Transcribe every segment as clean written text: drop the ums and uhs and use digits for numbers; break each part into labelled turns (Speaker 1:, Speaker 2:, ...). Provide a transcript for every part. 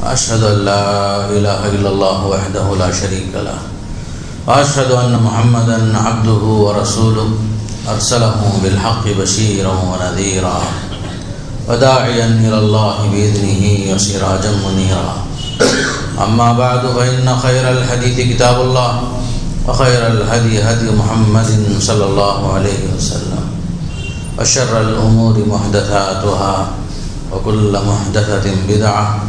Speaker 1: أشهد أن لا إله إلا الله وحده لا شريك له وأشهد أن محمدا عبده ورسوله أرسله بالحق بشيرا ونذيرا وداعيا إلى الله بإذنه وسراجا منيرا أما بعد فإن خير الحديث كتاب الله وخير الهدي هدي محمد صلى الله عليه وسلم وشر الأمور محدثاتها وكل محدثة بدعة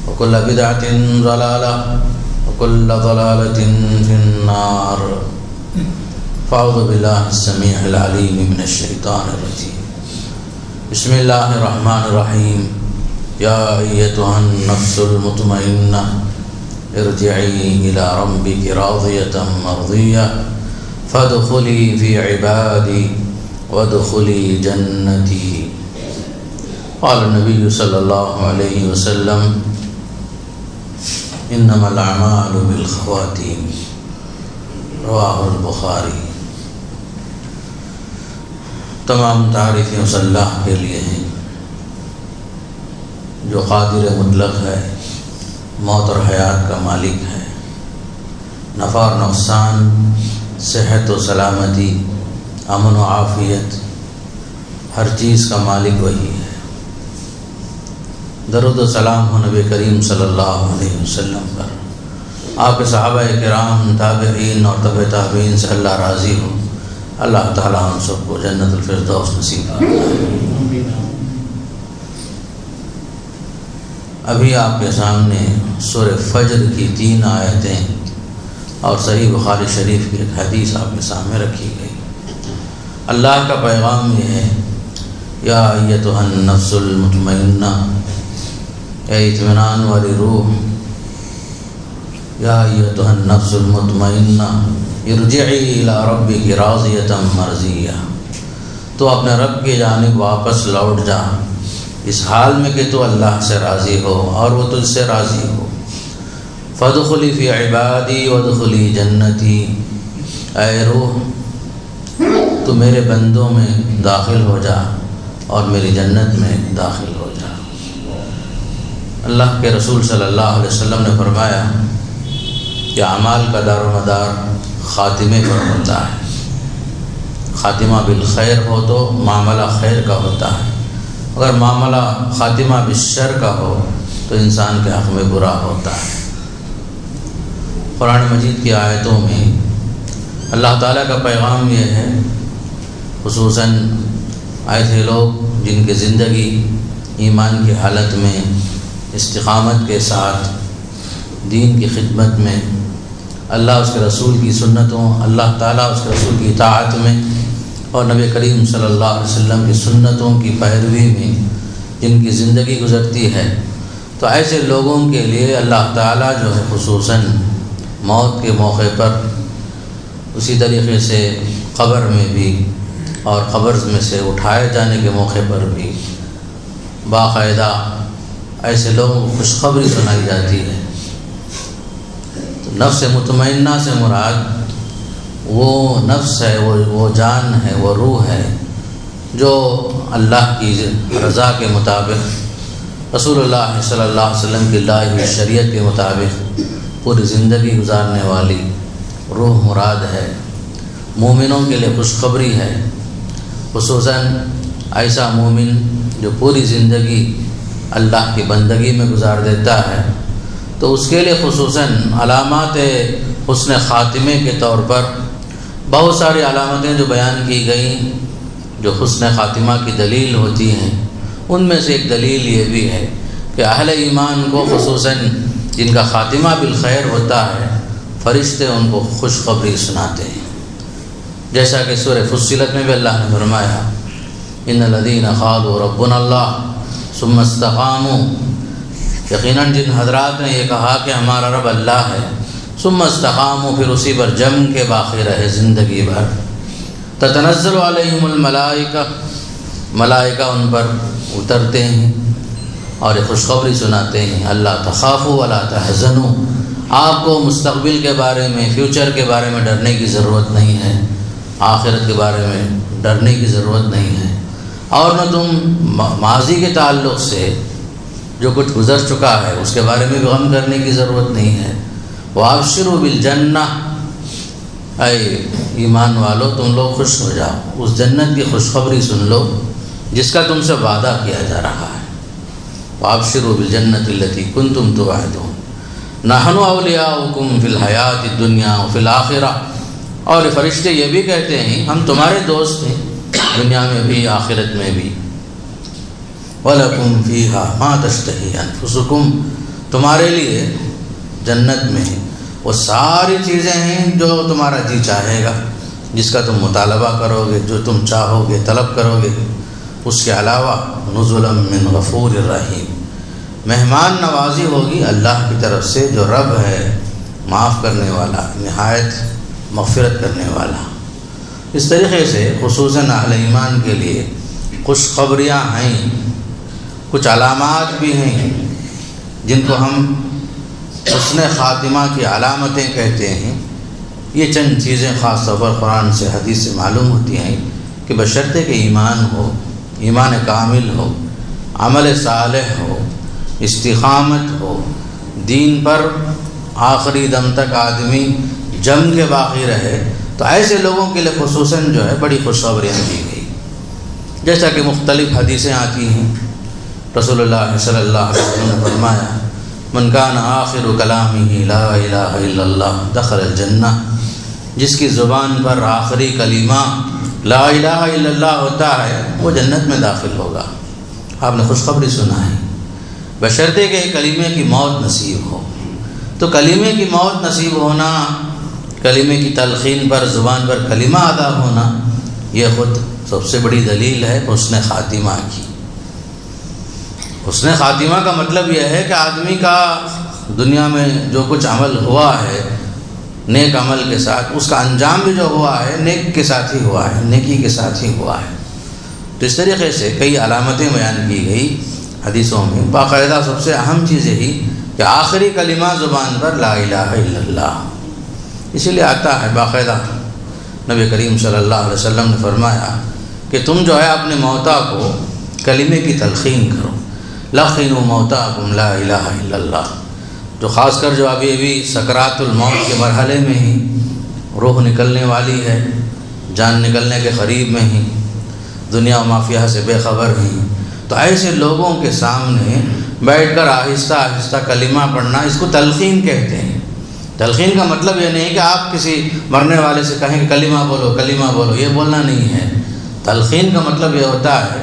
Speaker 1: وكل بدعة ضلالة وكل ضلالة في النار فأعوذ بالله السميع العليم من الشيطان الرجيم بسم الله الرحمن الرحيم يا أيتها النفس المطمئنة ارجعي إلى ربك راضية مرضية فادخلي في عبادي وادخلي جنتي قال النبي صلى الله عليه وسلم انما الاعمال بالخواتيم رواہ البخاری۔ تمام تعریفیں اس اللہ کے لیے ہیں جو قادر مطلق ہے، موت اور حیات کا مالک ہے، نفع اور نقصان، صحت و سلامتی، امن و عافیت، ہر چیز کا مالک وہی ہے۔ درود و سلام ہو نبی کریم صلی اللہ علیہ وسلم پر، آپ کے صحابہ کرام، تابعین اور تبع تابعین سے اللہ راضی ہو۔ اللہ تعالیٰ ہم سب کو جنت الفردوس نصیب فرمائے۔ ابھی آپ کے سامنے سورہ فجر کی 3 آیتیں اور صحیح بخاری شریف کی ایک حدیث آپ کے سامنے رکھی گئی۔ اللہ کا پیغام یہ ہے، یا ایتھا النفس المطمئنہ، اے اطمینان والی روح، یا ایتھا النفس المطمئنہ ارجعی الی ربک راضیۃ مرضیہ، تو اپنے رب کی جانب واپس لوٹ جا اس حال میں کہ تو اللہ سے راضی ہو اور وہ تجھ سے راضی ہو۔ فادخلی فی عبادی وادخلی جنتی، اے روح تو میرے بندوں میں داخل ہو جا اور میری جنت میں داخل ہو جا۔ اللہ کے رسول صلی اللہ علیہ وسلم نے فرمایا کہ اعمال کا دار و مدار خاتمے پر ہوتا ہے۔ خاتمہ بالخیر ہو تو معاملہ خیر کا ہوتا ہے، اگر معاملہ خاتمہ بالشر کا ہو تو انسان کے حق میں برا ہوتا ہے۔ قرآن مجید کی آیتوں میں اللہ تعالیٰ کا پیغام یہ ہے، خصوصاً ایسے لوگ جن کی زندگی ایمان کی حالت میں استقامت کے ساتھ دین کی خدمت میں، اللہ اس کے رسول کی سنتوں، اللہ تعالیٰ اس کے رسول کی اطاعت میں اور نبی کریم صلی اللہ علیہ وسلم کی سنتوں کی پیروی میں جن کی زندگی گزرتی ہے، تو ایسے لوگوں کے لیے اللہ تعالیٰ جو ہے خصوصاً موت کے موقع پر، اسی طریقے سے قبر میں بھی اور قبر میں سے اٹھائے جانے کے موقع پر بھی باقاعدہ ایسے لوگوں کو خوشخبری سنائی جاتی ہے۔ تو نفس مطمئنہ سے مراد وہ نفس ہے، وہ جان ہے، وہ روح ہے جو اللہ کی رضا کے مطابق، رسول اللہ صلی اللہ علیہ وسلم کی لائی ہوئی شریعت کے مطابق پوری زندگی گزارنے والی روح مراد ہے۔ مومنوں کے لیے خوشخبری ہے، خصوصاً ایسا مومن جو پوری زندگی اللہ کی بندگی میں گزار دیتا ہے، تو اس کے لیے خصوصاً علامات حسن خاتمے کے طور پر بہت ساری علامتیں جو بیان کی گئیں جو حسن خاتمہ کی دلیل ہوتی ہیں، ان میں سے ایک دلیل یہ بھی ہے کہ اہل ایمان کو خصوصاً جن کا خاتمہ بالخیر ہوتا ہے، فرشتے ان کو خوشخبری سناتے ہیں، جیسا کہ سورہ فصلت میں بھی اللہ نے فرمایا، ان الذین قالوا ربنا اللہ ثم استقاموا، یقیناً جن حضرات نے یہ کہا کہ ہمارا رب اللہ ہے، ثم استقاموا، پھر اسی پر جم کے باقی رہے زندگی بھر، تتنزل علیہم الملائکہ، ملائکہ ان پر اترتے ہیں اور یہ خوشخبری سناتے ہیں، اللہ تخافوا ولا تحزنوا، آپ کو مستقبل کے بارے میں، فیوچر کے بارے میں ڈرنے کی ضرورت نہیں ہے، آخرت کے بارے میں ڈرنے کی ضرورت نہیں ہے، اور نہ تم ماضی کے تعلق سے جو کچھ گزر چکا ہے اس کے بارے میں بھی غم کرنے کی ضرورت نہیں ہے۔ وَأَبْشِرُوا بِالْجَنَّةِ، اے ایمان والو تم لوگ خوش ہو جاؤ، اس جنت کی خوشخبری سن لو جس کا تم سے وعدہ کیا جا رہا ہے۔ وَأَبْشِرُوا بِالْجَنَّةِ الَّتِي كُنْتُمْ تُوعَدُونَ نَحْنُ أَوْلِيَاؤُكُمْ فِي الْحَيَاةِ الدُّنْيَا وَفِي الْآخِرَةِ، اور فرشتے یہ بھی کہتے ہیں ہم تمہارے دوست ہیں دنیا میں بھی آخرت میں بھی۔ وَلَكُمْ فِيهَا مَا تَشْتَهِي أَنفُسُكُمْ، تمہارے لیے جنت میں وہ ساری چیزیں ہیں جو تمہارا جی چاہے گا، جس کا تم مطالبہ کرو گے، جو تم چاہو گے طلب کرو گے۔ اس کے علاوہ نزلا من غفور الرحیم، مہمان نوازی ہوگی اللہ کی طرف سے جو رب ہے معاف کرنے والا، نہایت مغفرت کرنے والا۔ اس طریقے سے خصوصاً اہل ایمان کے لیے خوشخبریاں ہیں، کچھ علامات بھی ہیں جن کو ہم حسن خاتمہ کی علامتیں کہتے ہیں۔ یہ چند چیزیں خاص طور پر قرآن سے حدیث سے معلوم ہوتی ہیں کہ بشرطے کہ ایمان ہو، ایمان کامل ہو، عمل صالح ہو، استقامت ہو، دین پر آخری دم تک آدمی جم کے باقی رہے، تو ایسے لوگوں کے لیے خصوصاً جو ہے بڑی خوشخبریاں دی گئی، جیسا کہ مختلف حدیثیں آتی ہیں۔ رسول اللہ صلی اللہ علیہ وسلم نے فرمایا من کان آخر کلامہ لا الہ الا اللہ دخل الجنہ، جس کی زبان پر آخری کلمہ لا الہ الا اللہ ہوتا ہے وہ جنت میں داخل ہوگا۔ آپ نے خوشخبری سنا ہے، بشرطے کہ کلمے کی موت نصیب ہو۔ تو کلمے کی موت نصیب ہونا، کلمے کی تلقین پر زبان پر کلمہ ادا ہونا، یہ خود سب سے بڑی دلیل ہے حسن خاتمہ کی۔ حسن خاتمہ کا مطلب یہ ہے کہ آدمی کا دنیا میں جو کچھ عمل ہوا ہے نیک عمل کے ساتھ، اس کا انجام بھی جو ہوا ہے نیک کے ساتھ ہی ہوا ہے، نیکی کے ساتھ ہی ہوا ہے۔ تو اس طریقے سے کئی علامتیں بیان کی گئی حدیثوں میں۔ باقاعدہ سب سے اہم چیز یہی کہ آخری کلمہ زبان پر لا الہ الا اللہ، اسی لیے آتا ہے باقاعدہ نبی کریم صلی اللہ علیہ وسلم نے فرمایا کہ تم جو ہے اپنے موتا کو کلمے کی تلقین کرو، لقنوا موتاکم لا الہ الا اللہ، جو خاص کر جو ابھی سکرات الموت کے مرحلے میں ہی روح نکلنے والی ہے، جان نکلنے کے قریب میں ہی، دنیا و مافیہ سے بے خبر ہیں، تو ایسے لوگوں کے سامنے بیٹھ کر آہستہ آہستہ کلمہ پڑھنا، اس کو تلقین کہتے ہیں۔ تلقین کا مطلب یہ نہیں کہ آپ کسی مرنے والے سے کہیں کہ کلمہ بولو کلمہ بولو، یہ بولنا نہیں ہے۔ تلقین کا مطلب یہ ہوتا ہے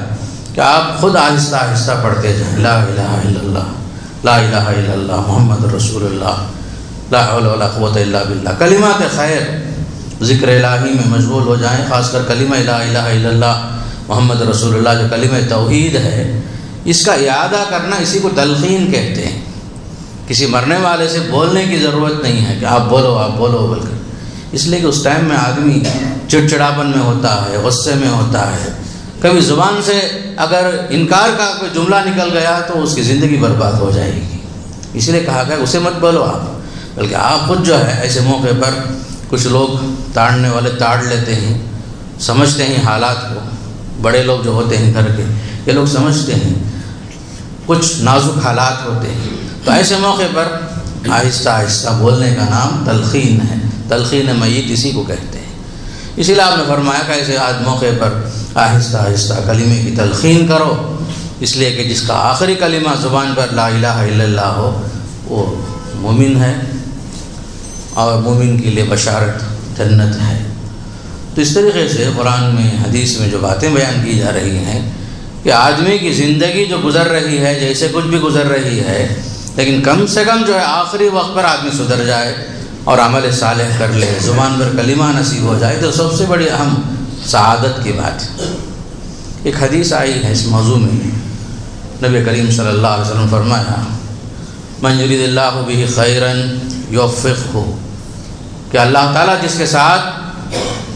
Speaker 1: کہ آپ خود آہستہ آہستہ پڑھتے جائیں، لا الہ الا اللہ، لا الہ الا اللہ محمد رسول اللہ، لا حول ولا قوت الا باللہ۔ کلمات خیر ذکر الہی میں مشغول ہو جائیں، خاص کر کلمہ لا الہ الا اللہ محمد رسول اللہ جو کلمہ توحید ہے، اس کا اعادہ کرنا، اسی کو تلقین کہتے ہیں۔ کسی مرنے والے سے بولنے کی ضرورت نہیں ہے کہ آپ بولو بول کر، اس لیے کہ اس ٹائم میں آدمی چڑچڑاپن میں ہوتا ہے، غصے میں ہوتا ہے، کبھی زبان سے اگر انکار کا کوئی جملہ نکل گیا تو اس کی زندگی برباد ہو جائے گی۔ اس لیے کہا گیا اسے مت بولو آپ، بلکہ آپ خود جو ہے ایسے موقع پر، کچھ لوگ تاڑنے والے تاڑ لیتے ہیں، سمجھتے ہیں حالات کو، بڑے لوگ جو ہوتے ہیں گھر کے یہ لوگ سمجھتے ہیں کچھ نازک حالات ہوتے ہیں، تو ایسے موقع پر آہستہ آہستہ بولنے کا نام تلقین ہے، تلقین میت اسی کو کہتے ہیں۔ اسی لیے آپ نے فرمایا کہ ایسے موقع پر آہستہ آہستہ کلمے کی تلقین کرو، اس لیے کہ جس کا آخری کلمہ زبان پر لا الہ الا اللہ ہو وہ مومن ہے، اور مومن کے لیے بشارت جنت ہے۔ تو اس طریقے سے قرآن میں حدیث میں جو باتیں بیان کی جا رہی ہیں کہ آدمی کی زندگی جو گزر رہی ہے، جیسے کچھ بھی گزر رہی ہے، لیکن کم سے کم جو ہے آخری وقت پر آدمی سدھر جائے اور عمل صالح کر لے، زبان پر کلمہ نصیب ہو جائے، تو سب سے بڑی اہم سعادت کی بات ہے۔ ایک حدیث آئی ہے اس موضوع میں، نبی کریم صلی اللہ علیہ وسلم فرمایا من یرید اللہ بہ خیرا یوفقہ، کہ اللہ تعالیٰ جس کے ساتھ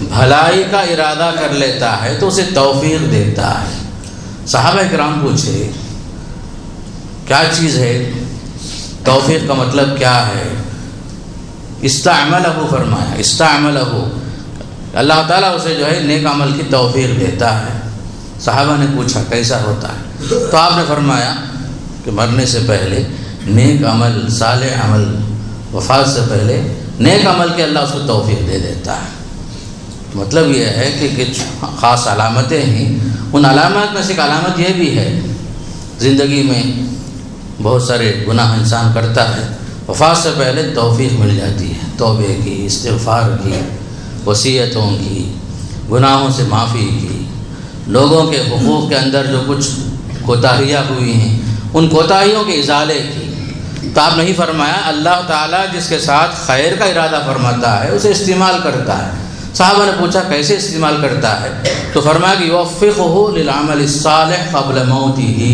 Speaker 1: بھلائی کا ارادہ کر لیتا ہے تو اسے توفیق دیتا ہے۔ صحابہ کرام پوچھے کیا چیز ہے توفیق کا مطلب کیا ہے؟ استعملہ، فرمایا استعملہ، اللہ تعالیٰ اسے جو ہے نیک عمل کی توفیق دیتا ہے۔ صحابہ نے پوچھا کیسا ہوتا ہے؟ تو آپ نے فرمایا کہ مرنے سے پہلے نیک عمل، صالح عمل، وفات سے پہلے نیک عمل کے اللہ اس کو توفیق دے دیتا ہے۔ مطلب یہ ہے کہ کچھ خاص علامتیں ہیں، ان علامات میں سے ایک علامت یہ بھی ہے، زندگی میں بہت سارے گناہ انسان کرتا ہے، وفات سے پہلے توفیق مل جاتی ہے توبے کی، استغفار کی، وصیتوں کی، گناہوں سے معافی کی، لوگوں کے حقوق کے اندر جو کچھ کوتاہیاں ہوئی ہیں ان کوتاہیوں کے ازالے کی۔ تو آپ نہیں فرمایا اللہ تعالیٰ جس کے ساتھ خیر کا ارادہ فرماتا ہے اسے استعمال کرتا ہے۔ صحابہ نے پوچھا کیسے استعمال کرتا ہے؟ تو فرمایا کہ یوفقہ للعمل الصالح قبل موتہ،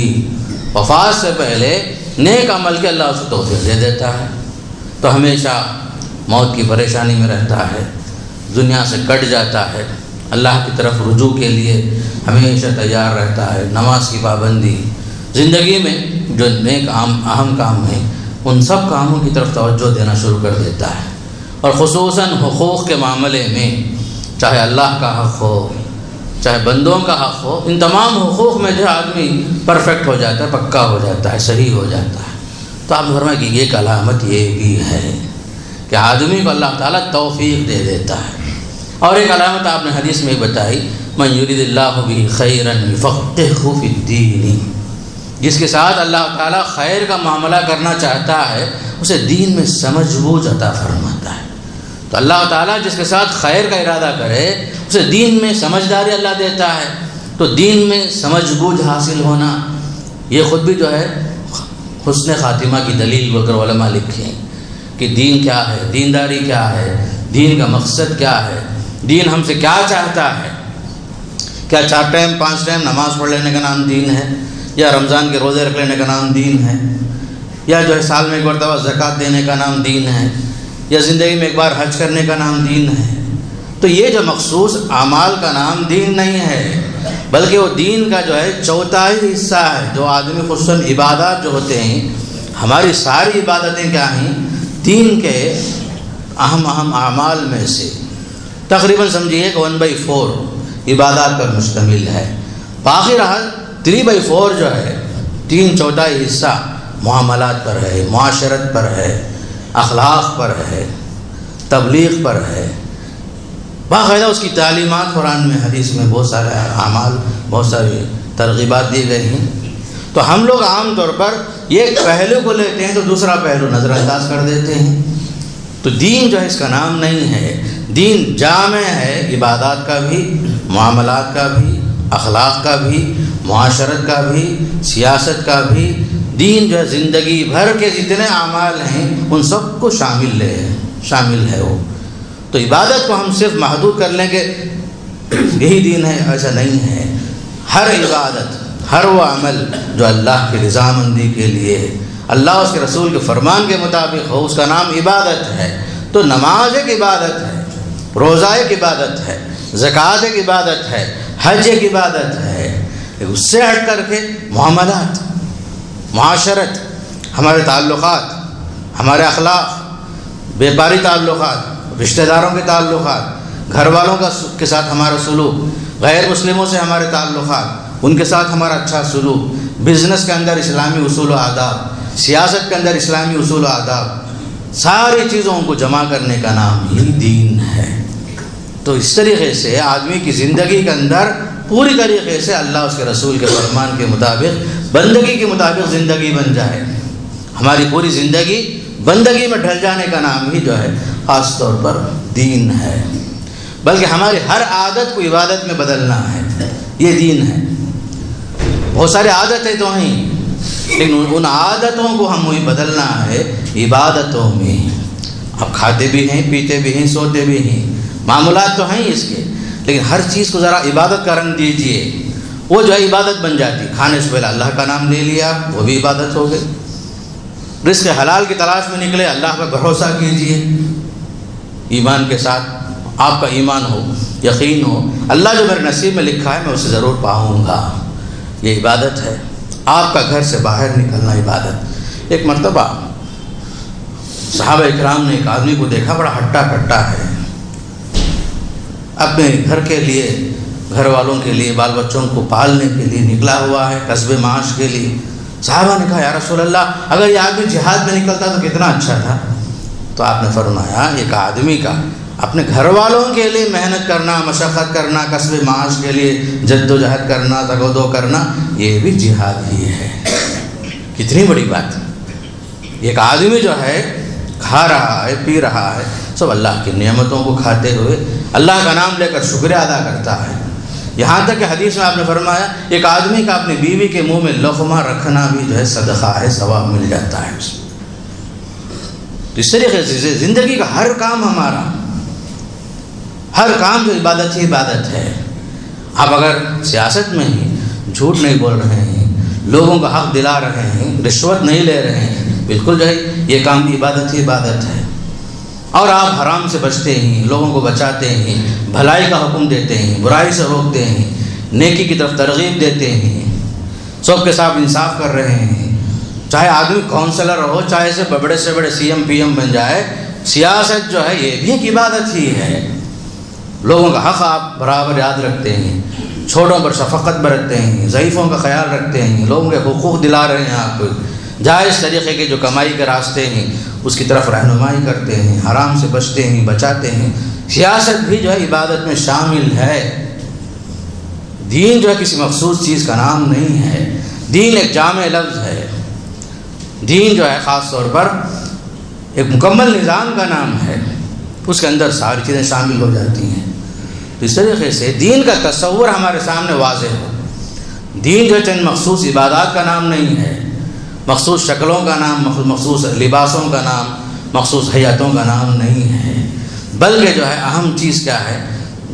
Speaker 1: وفات سے پہلے نیک عمل کے اللہ اسے توفیق دے دیتا ہے۔ تو ہمیشہ موت کی پریشانی میں رہتا ہے، دنیا سے کٹ جاتا ہے، اللہ کی طرف رجوع کے لیے ہمیشہ تیار رہتا ہے، نماز کی پابندی، زندگی میں جو نیک اہم کام ہیں ان سب کاموں کی طرف توجہ دینا شروع کر دیتا ہے۔ اور خصوصاً حقوق کے معاملے میں، چاہے اللہ کا حق ہو چاہے بندوں کا حق ہو، ان تمام حقوق میں جو آدمی پرفیکٹ ہو جاتا ہے، پکا ہو جاتا ہے، صحیح ہو جاتا ہے۔ تو آپ نے فرمایا کہ ایک علامت یہ بھی ہے کہ آدمی کو اللہ تعالیٰ توفیق دے دیتا ہے۔ اور ایک علامت آپ نے حدیث میں بتائی، من یرید اللہ بہ خیرا یفقہہ فی الدین، جس کے ساتھ اللہ تعالیٰ خیر کا معاملہ کرنا چاہتا ہے اسے دین میں سمجھ بوجھ عطا فرماتا ہے۔ تو اللہ تعالیٰ جس کے ساتھ خیر کا ارادہ کرے اسے دین میں سمجھداری اللہ دیتا ہے۔ تو دین میں سمجھ بوجھ حاصل ہونا یہ خود بھی جو ہے حسن خاتمہ کی دلیل بول کر علماء لکھیں کہ دین کیا ہے، دینداری کیا ہے، دین کا مقصد کیا ہے، دین ہم سے کیا چاہتا ہے۔ کیا 4 ٹائم 5 ٹائم نماز پڑھ لینے کا نام دین ہے، یا رمضان کے روزے رکھ لینے کا نام دین ہے، یا جو ہے سال میں ایک مرتبہ زکوٰۃ دینے کا نام دین ہے، یا زندگی میں ایک بار حج کرنے کا نام دین ہے؟ تو یہ جو مخصوص اعمال کا نام دین نہیں ہے، بلکہ وہ دین کا جو ہے چوتھائی حصہ ہے۔ جو آدمی خصوصاً عبادات جو ہوتے ہیں، ہماری ساری عبادتیں کیا ہیں؟ دین کے اہم اعمال میں سے تقریباً سمجھیے کہ 1/4 عبادات پر مشتمل ہے۔ باقی رہا 3/4 جو ہے، 3/4 حصہ معاملات پر ہے، معاشرت پر ہے، اخلاق پر ہے، تبلیغ پر ہے۔ باقاعدہ اس کی تعلیمات قرآن میں، حدیث میں بہت سارے اعمال، بہت ساری ترغیبات دی گئی ہیں۔ تو ہم لوگ عام طور پر ایک پہلو کو لیتے ہیں تو دوسرا پہلو نظر انداز کر دیتے ہیں۔ تو دین جو ہے اس کا نام نہیں ہے، دین جامع ہے، عبادات کا بھی، معاملات کا بھی، اخلاق کا بھی، معاشرت کا بھی، سیاست کا بھی۔ دین جو ہے زندگی بھر کے جتنے اعمال ہیں ان سب کو شامل ہے وہ۔ تو عبادت کو ہم صرف محدود کر لیں کہ یہی دین ہے، ایسا نہیں ہے۔ ہر عبادت، ہر وہ عمل جو اللہ کی رضامندی کے لیے، اللہ اس کے رسول کے فرمان کے مطابق ہو، اس کا نام عبادت ہے۔ تو نماز ایک عبادت ہے، روزہ ایک عبادت ہے، زکوٰۃ ایک عبادت ہے، حج ایک عبادت ہے۔ اس سے ہٹ کر کے معاملات، معاشرت، ہمارے تعلقات، ہمارے اخلاق، بیپاری تعلقات، رشتہ داروں کے تعلقات، گھر والوں کے ساتھ ہمارا سلوک، غیر مسلموں سے ہمارے تعلقات، ان کے ساتھ ہمارا اچھا سلوک، بزنس کے اندر اسلامی اصول و آداب، سیاست کے اندر اسلامی اصول و آداب، ساری چیزوں کو جمع کرنے کا نام ہی دین ہے۔ تو اس طریقے سے آدمی کی زندگی کے اندر پوری طریقے سے اللہ اس کے رسول کے فرمان کے مطابق، بندگی کے مطابق زندگی بن جائے۔ ہماری پوری زندگی بندگی میں ڈھل جانے کا نام ہی جو ہے خاص طور پر دین ہے۔ بلکہ ہماری ہر عادت کو عبادت میں بدلنا ہے، یہ دین ہے۔ بہت سارے عادتیں تو ہیں، لیکن ان عادتوں کو ہم وہی بدلنا ہے عبادتوں میں۔ اب کھاتے بھی ہیں، پیتے بھی ہیں، سوتے بھی ہیں، معاملات تو ہیں اس کے، لیکن ہر چیز کو ذرا عبادت کا رنگ دیجئے، وہ جو ہے عبادت بن جاتی۔ کھانے سے پہلے اللہ کا نام لے لیا، وہ بھی عبادت ہو گئی۔ رزق حلال کی تلاش میں نکلے، اللہ پر بھروسہ کیجئے، ایمان کے ساتھ آپ کا ایمان ہو، یقین ہو، اللہ جو میرے نصیب میں لکھا ہے میں اسے ضرور پاؤں گا، یہ عبادت ہے۔ آپ کا گھر سے باہر نکلنا عبادت۔ ایک مرتبہ صحابہ اکرام نے ایک آدمی کو دیکھا، بڑا ہٹا کٹا ہے، اپنے گھر کے لیے، گھر والوں کے لیے، بال بچوں کو پالنے کے لیے نکلا ہوا ہے، کسب معاش کے لیے۔ صحابہ نے کہا یا رسول اللہ اگر یہ آدمی جہاد میں نکلتا تو کتنا اچھا تھا. تو آپ نے فرمایا ایک آدمی کا اپنے گھر والوں کے لیے محنت کرنا، مشقت کرنا، کسب معاش کے لیے جد و جہد کرنا، تگ و دو کرنا، یہ بھی جہاد ہی ہے. کتنی بڑی بات. ایک آدمی جو ہے کھا رہا ہے، پی رہا ہے، سب اللہ کی نعمتوں کو کھاتے ہوئے اللہ کا نام لے کر شکریہ ادا کرتا ہے. یہاں تک کہ حدیث میں آپ نے فرمایا ایک آدمی کا اپنی بیوی کے منہ میں لقمہ رکھنا بھی جو ہے صدقہ ہے، ثواب مل جاتا ہے اس میں. اس طریقے سے زندگی کا ہر کام ہمارا، ہر کام جو عبادت ہی عبادت ہے. آپ اگر سیاست میں ہی جھوٹ نہیں بول رہے ہیں، لوگوں کا حق دلا رہے ہیں، رشوت نہیں لے رہے ہیں، بالکل جو ہے یہ کام عبادت ہی عبادت ہے. اور آپ حرام سے بچتے ہیں، لوگوں کو بچاتے ہیں، بھلائی کا حکم دیتے ہیں، برائی سے روکتے ہیں، نیکی کی طرف ترغیب دیتے ہیں، سب کے ساتھ انصاف کر رہے ہیں. چاہے آدمی کونسلر ہو، چاہے سے بڑے سے بڑے سی ایم پی ایم بن جائے، سیاست جو ہے یہ بھی ایک عبادت ہی ہے. لوگوں کا حق آپ برابر یاد رکھتے ہیں، چھوٹوں پر شفقت برتتے ہیں، ضعیفوں کا خیال رکھتے ہیں، لوگوں کے حقوق دلا رہے ہیں، آپ کو جائز طریقے کے جو کمائی کے راستے ہیں اس کی طرف رہنمائی کرتے ہیں، حرام سے بچتے ہیں، بچاتے ہیں. سیاست بھی جو ہے عبادت میں شامل ہے. دین جو ہے کسی مخصوص چیز کا نام نہیں ہے، دین ایک جامع لفظ ہے. دین جو ہے خاص طور پر ایک مکمل نظام کا نام ہے، اس کے اندر ساری چیزیں شامل ہو جاتی ہیں. تو اس طریقے سے دین کا تصور ہمارے سامنے واضح ہو. دین جو چند مخصوص عبادات کا نام نہیں ہے، مخصوص شکلوں کا نام، مخصوص لباسوں کا نام، مخصوص حیاتوں کا نام نہیں ہے، بلکہ جو ہے اہم چیز کیا ہے،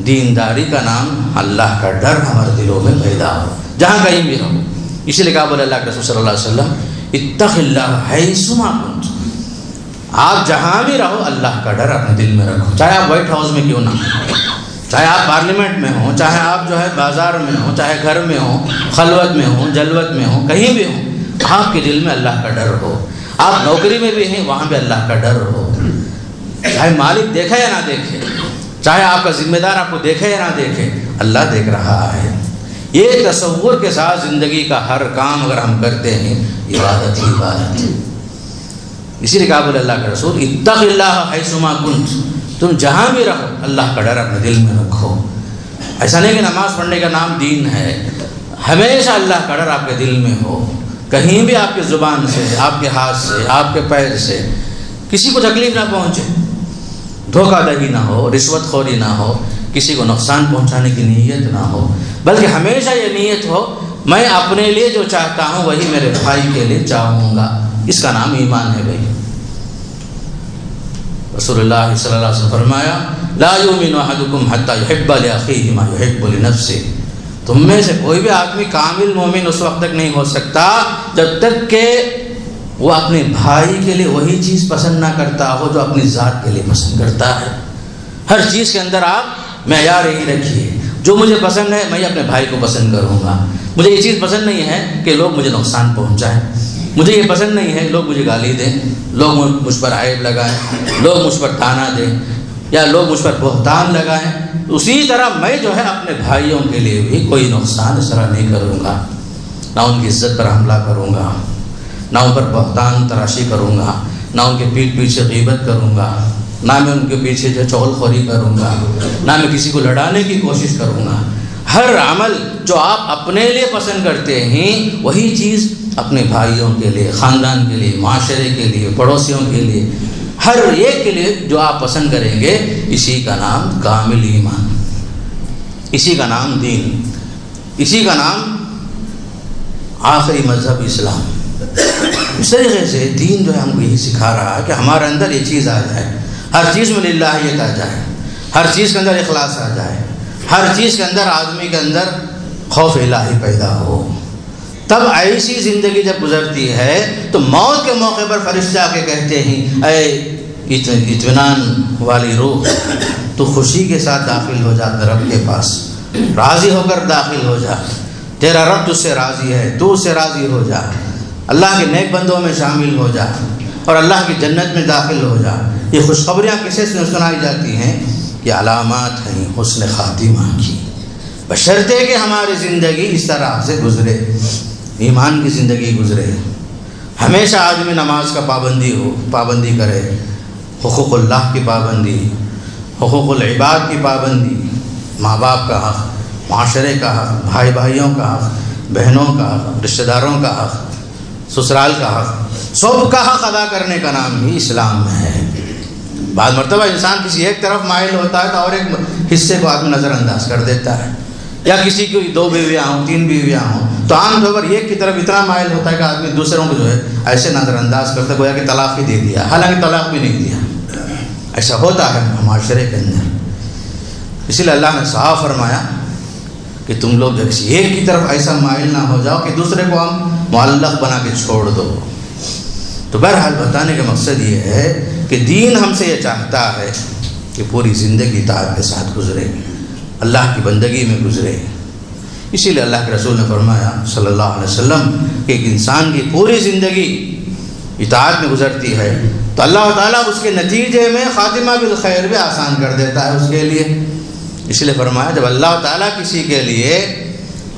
Speaker 1: دینداری کا نام اللہ کا ڈر ہمارے دلوں میں پیدا ہو جہاں کہیں بھی رہو. اسی لیے کہا بولے اللہ کے رسول صلی اللہ علیہ وسلم اتق اللہ حیثما کنت. آپ جہاں بھی رہو اللہ کا ڈر اپنے دل میں رکھو، چاہے آپ وائٹ ہاؤس میں کیوں نہ ہو، چاہے آپ پارلیمنٹ میں ہوں، چاہے آپ جو ہے بازار میں ہوں، چاہے گھر میں ہوں، خلوت میں ہوں، جلوت میں ہوں، کہیں بھی ہوں، آپ کے دل میں اللہ کا ڈر ہو. آپ نوکری میں بھی ہیں، وہاں بھی اللہ کا ڈر ہو. چاہے مالک دیکھے یا نہ دیکھے، چاہے آپ کا ذمہ دار آپ کو دیکھے یا نہ دیکھے، اللہ دیکھ رہا ہے. یہ تصور کے ساتھ زندگی کا ہر کام اگر ہم کرتے ہیں عبادت ہی عبادت ہے. اسی لیے کہا بولے اللہ کے رسول اتق اللہ حیثما کنت. تم جہاں بھی رہو اللہ کا ڈر اپنے دل میں رکھو. ایسا نہیں کہ نماز پڑھنے کا نام دین ہے، ہمیشہ اللہ کا ڈر آپ کے دل میں ہو. کہیں بھی آپ کی زبان سے، آپ کے ہاتھ سے، آپ کے پیر سے کسی کو تکلیف نہ پہنچے، دھوکہ دہی نہ ہو، رشوت خوری نہ ہو، کسی کو نقصان پہنچانے کی نیت نہ ہو، بلکہ ہمیشہ یہ نیت ہو میں اپنے لیے جو چاہتا ہوں وہی میرے بھائی کے لیے چاہوں گا. اس کا نام ایمان ہے بھائی. رسول اللہ صلی اللہ علیہ وسلم فرمایا لا یؤمن احدکم حتی یحب لاخیہ ما یحب لنفسہ. تم میں سے کوئی بھی آدمی کامل مومن اس وقت تک نہیں ہو سکتا جب تک کہ وہ اپنے بھائی کے لیے وہی چیز پسند نہ کرتا ہو جو اپنی ذات کے لیے پسند کرتا ہے. ہر چیز کے اندر آپ معیار ہی رکھیے، جو مجھے پسند ہے میں اپنے بھائی کو پسند کروں گا. مجھے یہ چیز پسند نہیں ہے کہ لوگ مجھے نقصان پہنچائیں، مجھے یہ پسند نہیں ہے لوگ مجھے گالی دیں، لوگ مجھ پر عیب لگائیں، لوگ مجھ پر تانا دیں یا لوگ مجھ پر بہتان لگائیں. اسی طرح میں جو ہے اپنے بھائیوں کے لیے بھی کوئی نقصان اس طرح نہیں کروں گا، نہ ان کی عزت پر حملہ کروں گا، نہ ان پر بہتان تراشی کروں گا، نہ ان کے پیٹھ پیچھے غیبت کروں گا، نہ میں ان کے پیچھے جو چغل خوری کروں گا، نہ میں کسی کو لڑانے کی کوشش کروں گا. ہر عمل جو آپ اپنے لیے پسند کرتے ہیں وہی چیز اپنے بھائیوں کے لیے، خاندان کے لیے، معاشرے کے لیے، پڑوسیوں کے لیے، ہر ایک کے لیے جو آپ پسند کریں گے، اسی کا نام کامل ایمان، اسی کا نام دین، اسی کا نام آخری مذہب اسلام. اس طریقے سے دین جو ہے ہم کو یہی سکھا رہا ہے کہ ہمارے اندر یہ چیز آ جائے، ہر چیز میں للہیت آ جائے، ہر چیز کے اندر اخلاص آ جائے، ہر چیز کے اندر آدمی کے اندر خوف الہی پیدا ہو. تب ایسی زندگی جب گزرتی ہے تو موت کے موقع پر فرشتے آ کے کہتے ہیں اے اطمینان والی روح، تو خوشی کے ساتھ داخل ہو جا رب کے پاس، راضی ہو کر داخل ہو جا، تیرا رب تجھ سے راضی ہے، تو اس سے راضی ہو جا، اللہ کے نیک بندوں میں شامل ہو جا اور اللہ کی جنت میں داخل ہو جا. یہ خوشخبریاں کسے سے سنائی جاتی ہیں؟ یہ علامات ہیں حسن خاتمہ کی، بشرطے کہ ہماری زندگی اس طرح سے گزرے. ایمان کی زندگی گزرے، ہمیشہ آدمی نماز کا پابندی کرے، حقوق اللہ کی پابندی، حقوق العباد کی پابندی، ماں باپ کا حق، معاشرے کا حق، بھائی بھائیوں کا حق، بہنوں کا حق، رشتہ داروں کا حق، سسرال کا حق، سب کا حق ادا کرنے کا نام ہی اسلام میں ہے۔ بعض مرتبہ انسان کسی ایک طرف مائل ہوتا ہے تو اور ایک حصے کو آدمی نظر انداز کر دیتا ہے، یا کسی کی 2 بیویاں ہوں 3 بیویاں ہوں تو عام طور پر ایک کی طرف اتنا مائل ہوتا ہے کہ آدمی دوسروں کو جو ہے ایسے نظر انداز کرتا ہے گویا کہ طلاق ہی دے دیا، حالانکہ طلاق بھی نہیں دیا۔ ایسا ہوتا ہے معاشرے کے اندر، اسی لیے اللہ نے صاف فرمایا کہ تم لوگ جو کسی ایک کی طرف ایسا مائل نہ ہو جاؤ کہ دوسرے کو ہم معلق بنا کے چھوڑ دو۔ تو بہرحال بتانے کا مقصد یہ ہے کہ دین ہم سے یہ چاہتا ہے کہ پوری زندگی اطاعت کے ساتھ گزرے، اللہ کی بندگی میں گزرے۔ اسی لیے اللہ کے رسول نے فرمایا صلی اللہ علیہ وسلم کہ ایک انسان کی پوری زندگی اطاعت میں گزرتی ہے تو اللہ تعالیٰ اس کے نتیجے میں خاتمہ بالخیر بھی آسان کر دیتا ہے اس کے لیے۔ اس لیے فرمایا جب اللہ تعالیٰ کسی کے لیے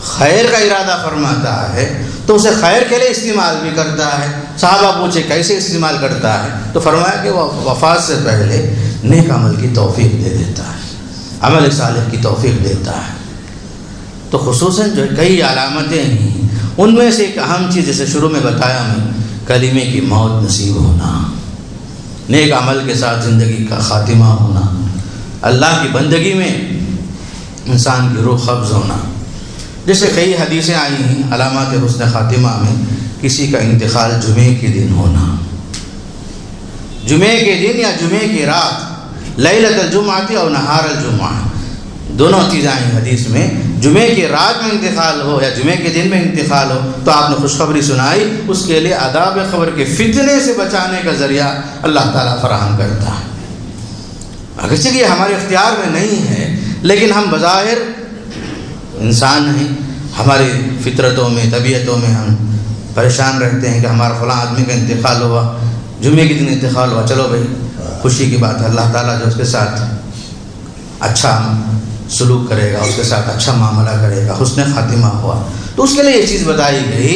Speaker 1: خیر کا ارادہ فرماتا ہے تو اسے خیر کے لیے استعمال بھی کرتا ہے۔ صحابہ پوچھے کیسے استعمال کرتا ہے تو فرمایا کہ وہ وفات سے پہلے نیک عمل کی توفیق دے دیتا ہے، عمل صالح کی توفیق دیتا ہے۔ تو خصوصاً جو کئی علامتیں ہیں ان میں سے ایک اہم چیز جیسے شروع میں بتایا میں کلمے کی موت نصیب ہونا، نیک عمل کے ساتھ زندگی کا خاتمہ ہونا، اللہ کی بندگی میں انسان کی روح قبض ہونا۔ جیسے کئی حدیثیں آئی ہیں علامات حسن خاتمہ میں کسی کا انتقال جمعے کے دن ہونا، جمعے کے دن یا جمعے کی رات، لیلۃ الجمعہ اور نہار الجمعہ، دونوں چیزیں آئیں حدیث میں۔ جمعے کی رات میں انتقال ہو یا جمعے کے دن میں انتقال ہو تو آپ نے خوشخبری سنائی، اس کے لیے عذاب قبر کے فتنے سے بچانے کا ذریعہ اللہ تعالیٰ فراہم کرتا ہے۔ اگرچہ یہ ہمارے اختیار میں نہیں ہے لیکن ہم بظاہر انسان ہیں، ہماری فطرتوں میں طبیعتوں میں ہم پریشان رہتے ہیں کہ ہمارا فلاں آدمی کا انتقال ہوا، جمعے کے دن انتقال ہوا، چلو بھائی خوشی کی بات ہے، اللہ تعالیٰ جو اس کے ساتھ اچھا سلوک کرے گا، اس کے ساتھ اچھا معاملہ کرے گا، حسن خاتمہ ہوا۔ تو اس کے لیے یہ چیز بتائی گئی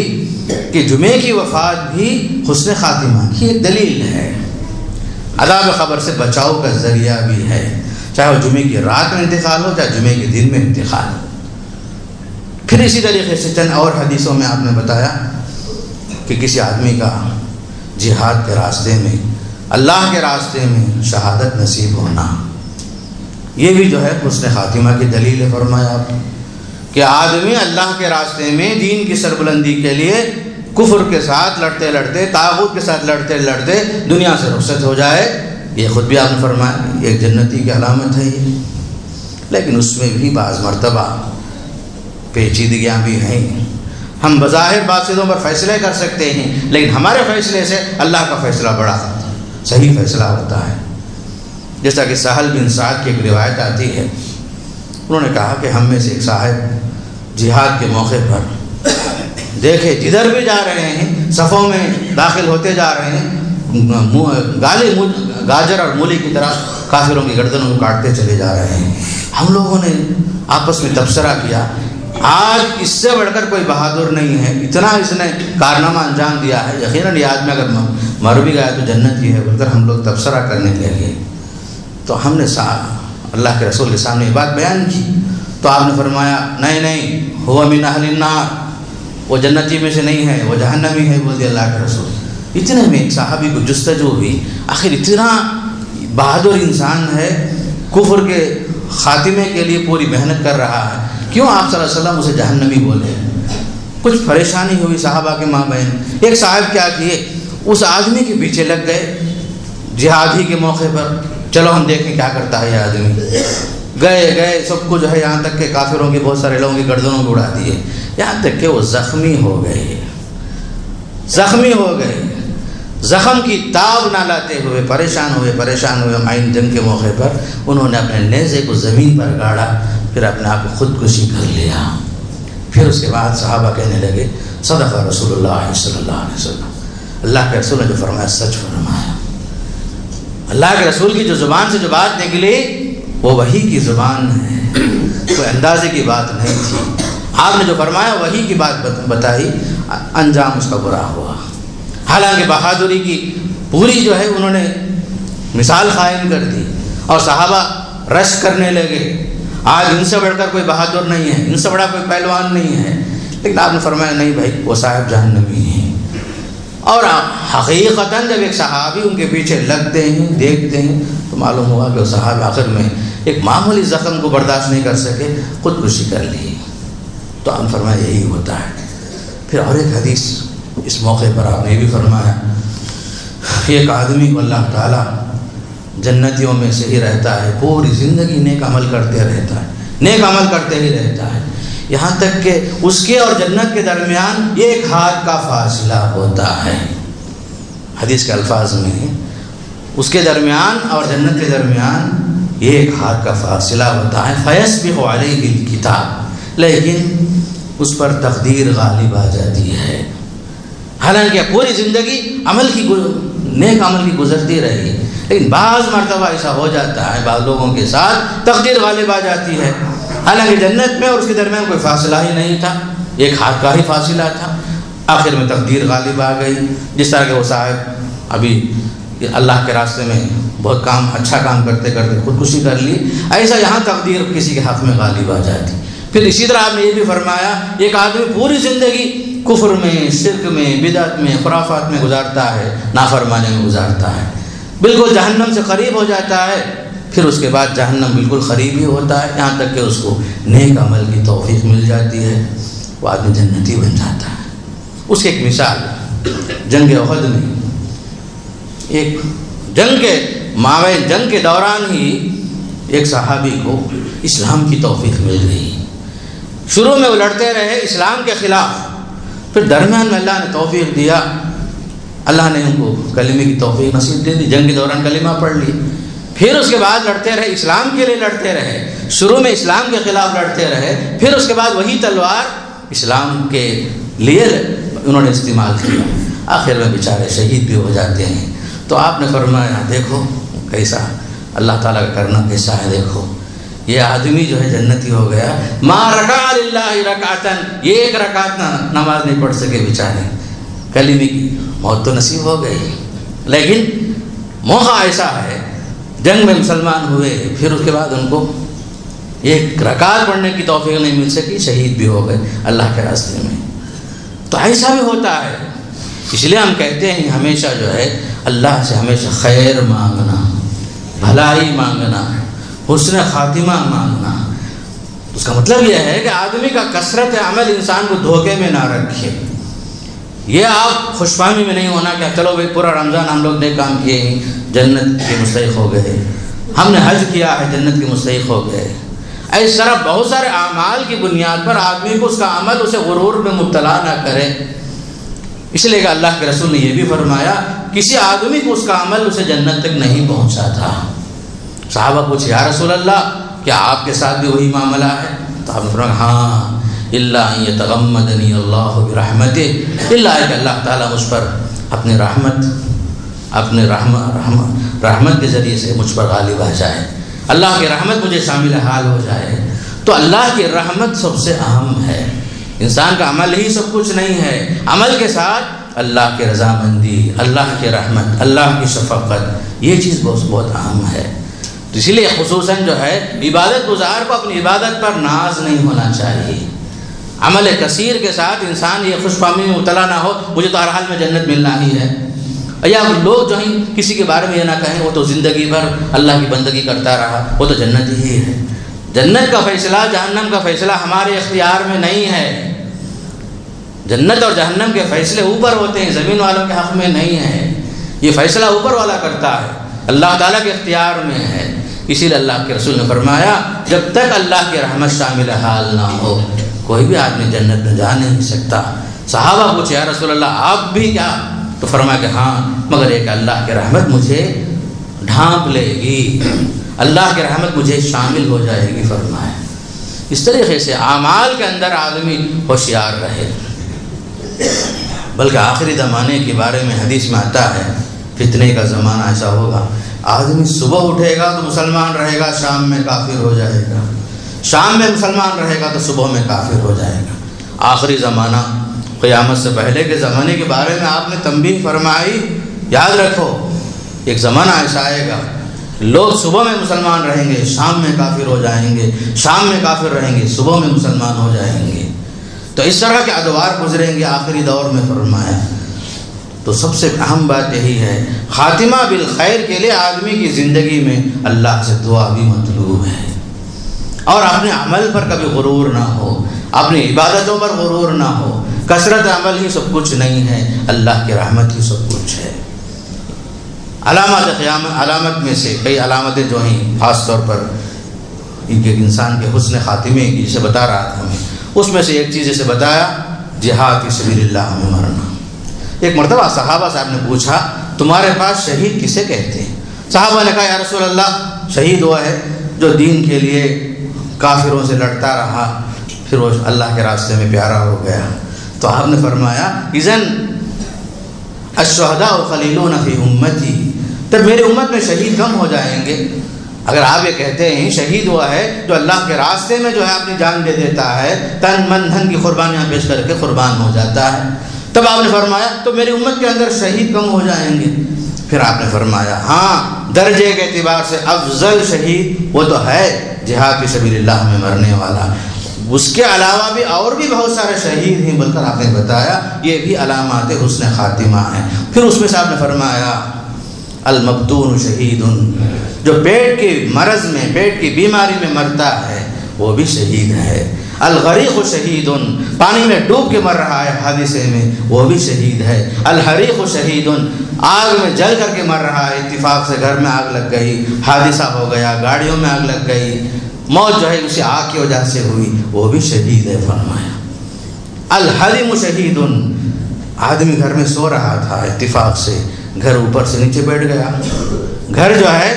Speaker 1: کہ جمعے کی وفات بھی حسن خاتمہ کی ایک دلیل ہے، عذاب قبر سے بچاؤ کا ذریعہ بھی ہے، چاہے وہ جمعے کی رات میں انتقال ہو چاہے جمعے کے دن میں انتقال ہو۔ پھر اسی طریقے سے چند اور حدیثوں میں آپ نے بتایا کہ کسی آدمی کا جہاد کے راستے میں، اللہ کے راستے میں شہادت نصیب ہونا، یہ بھی جو ہے حسن خاتمہ کی دلیل ہے۔ فرمایا آپ کہ آدمی اللہ کے راستے میں دین کی سربلندی کے لیے کفر کے ساتھ لڑتے لڑتے، طاغوت کے ساتھ لڑتے لڑتے دنیا سے رخصت ہو جائے، یہ خود بھی آپ نے فرمایا ایک جنتی کی علامت ہے یہ۔ لیکن اس میں بھی بعض مرتبہ پیچیدگیاں بھی ہیں، ہم بظاہر بعض چیزوں پر فیصلے کر سکتے ہیں لیکن ہمارے فیصلے سے اللہ کا فیصلہ بڑا صحیح فیصلہ ہوتا ہے۔ جیسا کہ سہل بن سعد کی ایک روایت آتی ہے، انہوں نے کہا کہ ہم میں سے ایک صاحب جہاد کے موقع پر دیکھے جدھر بھی جا رہے ہیں صفوں میں داخل ہوتے جا رہے ہیں، گاجر اور مولی کی طرح کافروں کی گردنوں کو کاٹتے چلے جا رہے ہیں۔ ہم لوگوں نے آپس میں تبصرہ کیا، آج اس سے بڑھ کر کوئی بہادر نہیں ہے، اتنا اس نے کارنامہ انجام دیا ہے، یقیناً یہ آدمی اگر مر بھی گیا تو جنت ہی ہے، بول کر ہم لوگ تبصرہ کرنے لگے۔ تو ہم نے اللہ کے رسول کے سامنے یہ بات بیان کی تو آپ نے فرمایا نہیں ہوا من اہل النار، وہ جنتی میں سے نہیں ہے، وہ جہنمی ہے، بول دیا اللہ کے رسول۔ اتنے میں ایک صحابی کو جستجو ہوئی، آخر اتنا بہادر انسان ہے، کفر کے خاتمے کے لیے پوری محنت کر رہا ہے، کیوں آپ صلی اللہ علیہ وسلم اسے جہنمی بولے؟ کچھ پریشانی ہوئی صحابہ کے مابین۔ ایک صاحب کیا کیے، اس آدمی کے پیچھے لگ گئے جہاد ہی کے موقع پر، چلو ہم دیکھیں کیا کرتا ہے یہ آدمی۔ گئے سب کو جو ہے یہاں تک کہ کافروں کے بہت سارے لوگوں کی گردنوں کو اڑا دیے، یہاں تک کہ وہ زخمی ہو گئے۔ زخم کی تاب نہ لاتے ہوئے پریشان ہوئے معین جنگ کے موقع پر انہوں نے اپنے نیزے کو زمین پر گاڑا، پھر اپنے آپ کو خودکشی کر لیا۔ پھر اس کے بعد صحابہ کہنے لگے صدق رسول اللہ صلی اللہ علیہ وسلم، اللہ کے رسول نے جو فرمایا سچ فرمایا۔ اللہ کے رسول کی جو زبان سے جو بات نکلی وہ وحی کی زبان ہے، کوئی اندازے کی بات نہیں تھی۔ آپ نے جو فرمایا وہی کی بات بتائی، انجام اس کا برا ہوا۔ حالانکہ بہادری کی پوری جو ہے انہوں نے مثال قائم کر دی اور صحابہ رشک کرنے لگے، آج ان سے بڑھ کر کوئی بہادر نہیں ہے، ان سے بڑا کوئی پہلوان نہیں ہے، لیکن آپ نے فرمایا نہیں بھائی وہ صاحب جہنمی ہیں۔ اور حقیقتاً جب ایک صحابی ان کے پیچھے لگتے ہیں، دیکھتے ہیں، تو معلوم ہوا کہ وہ صحابی آخر میں ایک معمولی زخم کو برداشت نہیں کر سکے، خودکشی کر لی۔ تو آپ نے فرمایا یہی ہوتا ہے۔ پھر اور ایک حدیث اس موقع پر آپ نے یہ بھی فرمایا، ایک آدمی کو اللہ تعالیٰ جنتیوں میں سے ہی رہتا ہے، پوری زندگی نیک عمل کرتے رہتا ہے، نیک عمل کرتے ہی رہتا ہے، یہاں تک کہ اس کے اور جنت کے درمیان ایک ہاتھ کا فاصلہ ہوتا ہے۔ حدیث کے الفاظ میں اس کے درمیان اور جنت کے درمیان ایک ہاتھ کا فاصلہ ہوتا ہے۔ فَيَسْبِقُ عَلَيْهِ الْكِتَابُ، لیکن اس پر تقدیر غالب آ جاتی ہے۔ حالانکہ پوری زندگی نیک عمل کی گزرتی رہی، لیکن بعض مرتبہ ایسا ہو جاتا ہے، بعض لوگوں کے ساتھ تقدیر غالب آ جاتی ہے، حالانکہ جنت میں اور اس کے درمیان کوئی فاصلہ ہی نہیں تھا، ایک ہاتھ کا ہی فاصلہ تھا، آخر میں تقدیر غالب آ گئی۔ جس طرح کہ وہ صاحب ابھی اللہ کے راستے میں بہت اچھا کام کرتے کرتے خودکشی کر لی، ایسا یہاں تقدیر کسی کے حق میں غالب آ جاتی۔ پھر اسی طرح آپ نے یہ بھی فرمایا، ایک آدمی پوری زندگی کفر میں، شرک میں، بدعت میں، خرافات میں گزارتا ہے، نافرمانی میں گزارتا ہے، بالکل جہنم سے قریب ہو جاتا ہے، پھر اس کے بعد جہنم بالکل قریب ہی ہوتا ہے، یہاں تک کہ اس کو نیک عمل کی توفیق مل جاتی ہے، وہ آدمی جنتی بن جاتا ہے۔ اس کی ایک مثال جنگ احد میں، ایک جنگ کے دوران ہی ایک صحابی کو اسلام کی توفیق مل گئی۔ شروع میں وہ لڑتے رہے اسلام کے خلاف، پھر درمیان میں اللہ نے توفیق دیا، اللہ نے ان کو کلمے کی توفیق نصیب دے دی، جنگ کے دوران کلمہ پڑھ لی، پھر اس کے بعد لڑتے رہے، اسلام کے لیے لڑتے رہے، شروع میں اسلام کے خلاف لڑتے رہے، پھر اس کے بعد وہی تلوار اسلام کے لیے انہوں نے استعمال کیا، آخر میں بیچارے شہید بھی ہو جاتے ہیں۔ تو آپ نے فرمایا دیکھو کیسا اللہ تعالیٰ کا کرنا کیسا ہے، دیکھو یہ آدمی جو ہے جنتی ہو گیا، ما رکع للہ رکعتن، یہ ایک رکعت نماز نہیں پڑھ سکے بیچارے، کلمے کی موت تو نصیب ہو گئی، لیکن موقع ایسا ہے جنگ میں مسلمان ہوئے، پھر اس کے بعد ان کو ایک رکعت پڑھنے کی توفیق نہیں مل سکی، شہید بھی ہو گئے اللہ کے راستے میں۔ تو ایسا بھی ہوتا ہے، اس لیے ہم کہتے ہیں ہمیشہ جو ہے اللہ سے ہمیشہ خیر مانگنا، بھلائی مانگنا، حسن خاتمہ مانگنا۔ اس کا مطلب یہ ہے کہ آدمی کا کثرت عمل انسان کو دھوکے میں نہ رکھے، یہ آپ خوش فہمی میں نہیں ہونا کہ چلو بھائی پورا رمضان ہم لوگ نے کام کیے ہیں جنت کے مستحق ہو گئے، ہم نے حج کیا ہے جنت کے مستحق ہو گئے۔ اس طرح بہت سارے اعمال کی بنیاد پر آدمی کو اس کا عمل اسے غرور میں مبتلا نہ کرے، اس لیے کہ اللہ کے رسول نے یہ بھی فرمایا کسی آدمی کو اس کا عمل اسے جنت تک نہیں پہنچا تھا۔ صحابہ پوچھے یا رسول اللہ کیا آپ کے ساتھ بھی وہی معاملہ ہے؟ تو آپ نے فرمایا ہاں، الا ان یتغمدنی اللہ برحمتہ، الا کہ اللہ تعالیٰ مجھ پر اپنی رحمت کے ذریعے سے مجھ پر غالب آ جائے، اللہ کی رحمت مجھے شامل حال ہو جائے۔ تو اللہ کی رحمت سب سے اہم ہے، انسان کا عمل ہی سب کچھ نہیں ہے، عمل کے ساتھ اللہ کی رضامندی، اللہ کی رحمت، اللہ کی شفقت، یہ چیز بہت اہم ہے۔ تو اسی لیے خصوصاً جو ہے عبادت گزار کو اپنی عبادت پر ناز نہیں ہونا چاہیے، عمل کثیر کے ساتھ انسان یہ خوش فہمی میں مبتلا نہ ہو مجھے تو ہر حال میں جنت ملنا ہی ہے، یا لوگ جو ہیں کسی کے بارے میں یہ نہ کہیں وہ تو زندگی بھر اللہ کی بندگی کرتا رہا، وہ تو جنت ہی ہے۔ جنت کا فیصلہ، جہنم کا فیصلہ ہمارے اختیار میں نہیں ہے، جنت اور جہنم کے فیصلے اوپر ہوتے ہیں، زمین والوں کے حق میں نہیں ہے، یہ فیصلہ اوپر والا کرتا ہے، اللہ تعالیٰ کے اختیار میں ہے۔ اسی لیے اللہ کے رسول نے فرمایا جب تک اللہ کی رحمت شامل حال نہ ہو کوئی بھی آدمی جنت میں جا نہیں سکتا۔ صحابہ پوچھے یا رسول اللہ آپ بھی کیا؟ تو فرمایا کہ ہاں، مگر ایک اللہ کی رحمت مجھے ڈھانپ لے گی، اللہ کی رحمت مجھے شامل ہو جائے گی فرمایا۔ اس طریقے سے اعمال کے اندر آدمی ہوشیار رہے، بلکہ آخری زمانے کے بارے میں حدیث میں آتا ہے فتنے کا زمانہ ایسا ہوگا، آدمی صبح اٹھے گا تو مسلمان رہے گا، شام میں کافر ہو جائے گا، شام میں مسلمان رہے گا تو صبح میں کافر ہو جائے گا۔ آخری زمانہ، قیامت سے پہلے کے زمانے کے بارے میں آپ نے تنبیہ فرمائی، یاد رکھو ایک زمانہ ایسا آئے گا لوگ صبح میں مسلمان رہیں گے، شام میں کافر ہو جائیں گے، شام میں کافر رہیں گے، صبح میں مسلمان ہو جائیں گے۔ تو اس طرح کے ادوار گزریں گے آخری دور میں فرمایا۔ تو سب سے اہم بات یہی ہے، خاتمہ بالخیر کے لیے آدمی کی زندگی میں اللہ سے دعا بھی مطلوب ہے، اور اپنے عمل پر کبھی غرور نہ ہو، اپنی عبادتوں پر غرور نہ ہو۔ کثرت عمل ہی سب کچھ نہیں ہے، اللہ کی رحمت ہی سب کچھ ہے۔ علامات قیامت، علامت میں سے کئی علامتیں جو ہیں خاص طور پر ان کے انسان کے حسن خاتمے کی جسے بتا رہا تھا میں، اس میں سے ایک چیز جسے بتایا جہاد فی سبیل اللہ میں مرنا۔ ایک مرتبہ صحابہ صاحب نے پوچھا تمہارے پاس شہید کسے کہتے ہیں؟ صحابہ نے کہا یا رسول اللہ شہید ہوا ہے جو دین کے لیے کافروں سے لڑتا رہا پھر وہ اللہ کے راستے میں پیارا ہو گیا۔ تو آپ نے فرمایا اذن الشہداء قلیلون فی امتی، تب میری امت میں شہید کم ہو جائیں گے۔ اگر آپ یہ کہتے ہیں شہید ہوا ہے جو اللہ کے راستے میں جو ہے اپنی جان دے دیتا ہے، تن من دھن کی قربانیاں پیش کر کے قربان ہو جاتا ہے، تب آپ نے فرمایا تو میری امت کے اندر شہید کم ہو جائیں گے۔ پھر آپ نے فرمایا ہاں درجے کے اعتبار سے افضل شہید وہ تو ہے جہاد فی سبیل اللہ میں مرنے والا، اس کے علاوہ بھی اور بھی بہت سارے شہید ہیں بول کر آپ نے بتایا، یہ بھی علامات حسن خاتمہ ہیں۔ پھر اس میں سے آپ نے فرمایا المبتون شہید، جو پیٹ کی مرض میں، پیٹ کی بیماری میں مرتا ہے وہ بھی شہید ہے۔ الغریق شہید، پانی میں ڈوب کے مر رہا ہے حادثے میں وہ بھی شہید ہے۔ الحریق شہید، آگ میں جل کر کے مر رہا ہے، اتفاق سے گھر میں آگ لگ گئی، حادثہ ہو گیا، گاڑیوں میں آگ لگ گئی، موت جو ہے اسے آگ کی وجہ سے ہوئی، وہ بھی شہید ہے فرمایا۔ الحلم شہید، آدمی گھر میں سو رہا تھا، اتفاق سے گھر اوپر سے نیچے بیٹھ گیا، گھر جو ہے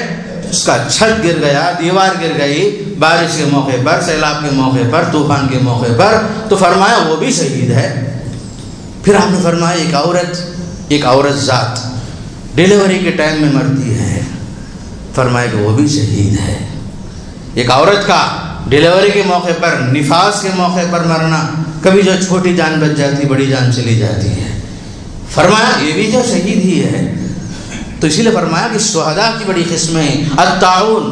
Speaker 1: اس کا چھت گر گیا، دیوار گر گئی بارش کے موقع پر، سیلاب کے موقع پر، طوفان کے موقع پر، تو فرمایا وہ بھی شہید ہے۔ پھر آپ نے فرمایا ایک عورت ذات ڈیلیوری کے ٹائم میں مرتی ہے، فرمایا کہ وہ بھی شہید ہے۔ ایک عورت کا ڈیلیوری کے موقع پر، نفاس کے موقع پر مرنا، کبھی جو چھوٹی جان بچ جاتی بڑی جان چلی جاتی ہے، فرمایا یہ بھی جو شہید ہی ہے۔ تو اسی لیے فرمایا کہ شہداء کی بڑی قسمیں، الطاعون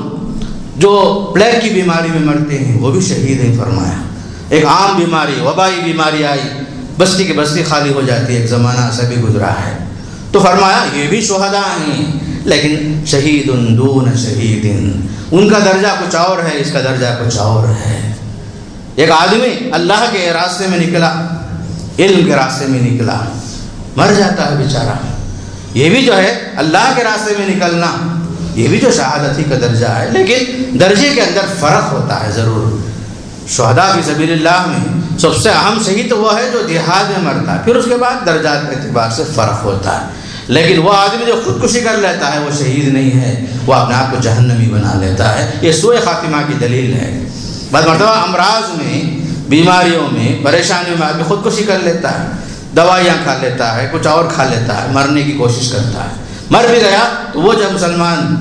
Speaker 1: جو پلیگ کی بیماری میں مرتے ہیں وہ بھی شہید ہیں فرمایا۔ ایک عام بیماری، وبائی بیماری آئی، بستی کی بستی خالی ہو جاتی ہے، ایک زمانہ ایسا بھی گزرا ہے، تو فرمایا یہ بھی شہداء ہیں، لیکن شہید دون شہید، ان کا درجہ کچھ اور ہے، اس کا درجہ کچھ اور ہے۔ ایک آدمی اللہ کے راستے میں نکلا، علم کے راستے میں نکلا، مر جاتا ہے بیچارہ، یہ بھی جو ہے اللہ کے راستے میں نکلنا، یہ بھی جو شہادت ہی کا درجہ ہے، لیکن درجے کے اندر فرق ہوتا ہے ضرور۔ شہداء فی سبیل اللہ میں سب سے اہم شہید تو وہ ہے جو جہاد میں مرتا ہے، پھر اس کے بعد درجات کے اعتبار سے فرق ہوتا ہے، لیکن وہ آدمی جو خودکشی کر لیتا ہے وہ شہید نہیں ہے، وہ اپنے آپ کو جہنمی بنا لیتا ہے۔ یہ سوء خاتمہ کی دلیل ہے۔ بعض مرتبہ امراض میں، بیماریوں میں، پریشانیوں میں آدمی خودکشی کر لیتا ہے، دوائیاں کھا لیتا ہے، کچھ اور کھا لیتا ہے، مرنے کی کوشش کرتا ہے، مر بھی گیا تو وہ جو مسلمان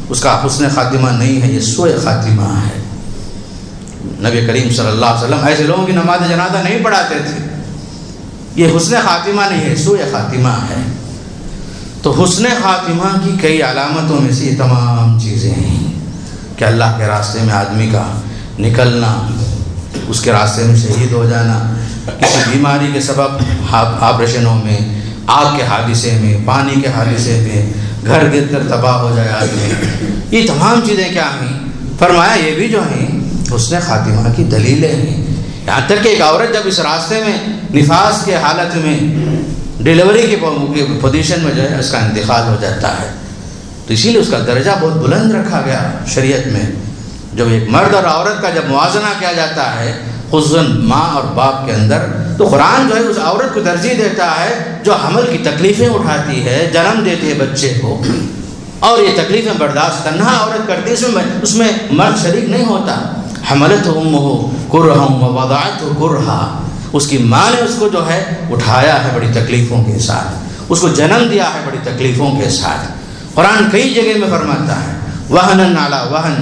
Speaker 1: اس کا حسن خاتمہ نہیں ہے، یہ سوء خاتمہ ہے۔ نبی کریم صلی اللہ علیہ وسلم ایسے لوگوں کی نماز جنازہ نہیں پڑھاتے تھے، یہ حسن خاتمہ نہیں ہے، سوء خاتمہ ہے۔ تو حسن خاتمہ کی کئی علامتوں میں سے یہ تمام چیزیں ہیں کہ اللہ کے راستے میں آدمی کا نکلنا، اس کے راستے میں شہید ہو جانا، کسی بیماری کے سبب آپریشنوں میں، آگ کے حادثے میں، پانی کے حادثے میں، گھر گر کر تباہ ہو جائے آدمی، یہ تمام چیزیں کیا ہیں؟ فرمایا یہ بھی جو ہیں حسن خاتمہ کی دلیلیں ہیں۔ یہاں تک کہ ایک عورت جب اس راستے میں نفاس کے حالت میں ڈیلیوری کی پوزیشن میں جو ہے اس کا انتقال ہو جاتا ہے، تو اسی لیے اس کا درجہ بہت بلند رکھا گیا شریعت میں۔ جب ایک مرد اور عورت کا جب موازنہ کیا جاتا ہے خصوصاً ماں اور باپ کے اندر، تو قرآن جو ہے اس عورت کو ترجیح دیتا ہے جو حمل کی تکلیفیں اٹھاتی ہے، جنم دیتی ہے بچے کو، اور یہ تکلیفیں برداشت تنہا عورت کرتی ہے، اس میں مرد شریک نہیں ہوتا۔ حملت امہ کرہا ووضعتہ کرہا، اس کی ماں نے اس کو جو ہے اٹھایا ہے بڑی تکلیفوں کے ساتھ، اس کو جنم دیا ہے بڑی تکلیفوں کے ساتھ۔ قرآن کئی جگہ میں فرماتا ہے وہن علی وہن،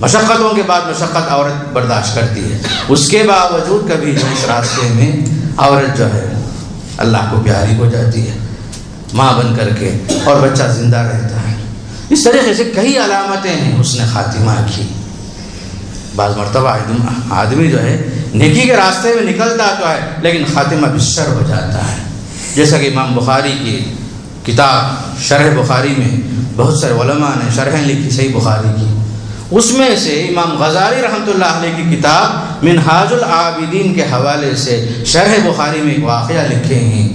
Speaker 1: مشقتوں کے بعد مشقت عورت برداشت کرتی ہے، اس کے باوجود کبھی اس راستے میں عورت جو ہے اللہ کو پیاری ہو جاتی ہے ماں بن کر کے، اور بچہ زندہ رہتا ہے۔ اس طریقے سے کئی علامتیں ہیں حسن خاتمہ کی۔ بعض مرتبہ آدمی جو ہے نیکی کے راستے میں نکلتا تو ہے لیکن خاتمہ بشر ہو جاتا ہے، جیسا کہ امام بخاری کی کتاب شرح بخاری میں بہت سارے علماء نے شرحیں لکھی صحیح بخاری کی، اس میں سے امام غزالی رحمۃ اللہ علیہ کی کتاب منہاج العابدین کے حوالے سے شرح بخاری میں ایک واقعہ لکھے ہیں۔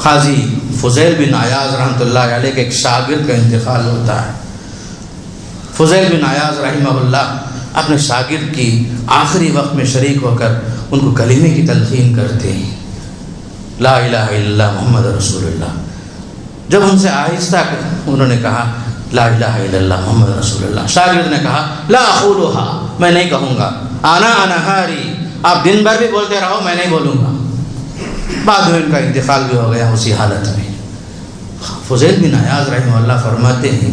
Speaker 1: قاضی فضیل بن عیاض رحمۃ اللہ علیہ کے ایک شاگرد کا انتقال ہوتا ہے۔ فضیل بن عیاض رحمہ اللہ اپنے شاگرد کی آخری وقت میں شریک ہو کر ان کو کلمے کی تلقین کرتے ہیں، لا الہ الا اللہ محمد رسول اللہ۔ جب ان سے آہستہ انہوں نے کہا لا الہ الا اللہ محمد رسول اللہ، شاگرد نے کہا لا اقولها، میں نہیں کہوں گا، انا نہاری، آپ دن بھر بھی بولتے رہو میں نہیں بولوں گا۔ بعد میں ان کا انتقال بھی ہو گیا اسی حالت میں۔ فضیل بن عیاض رحمہ اللہ فرماتے ہیں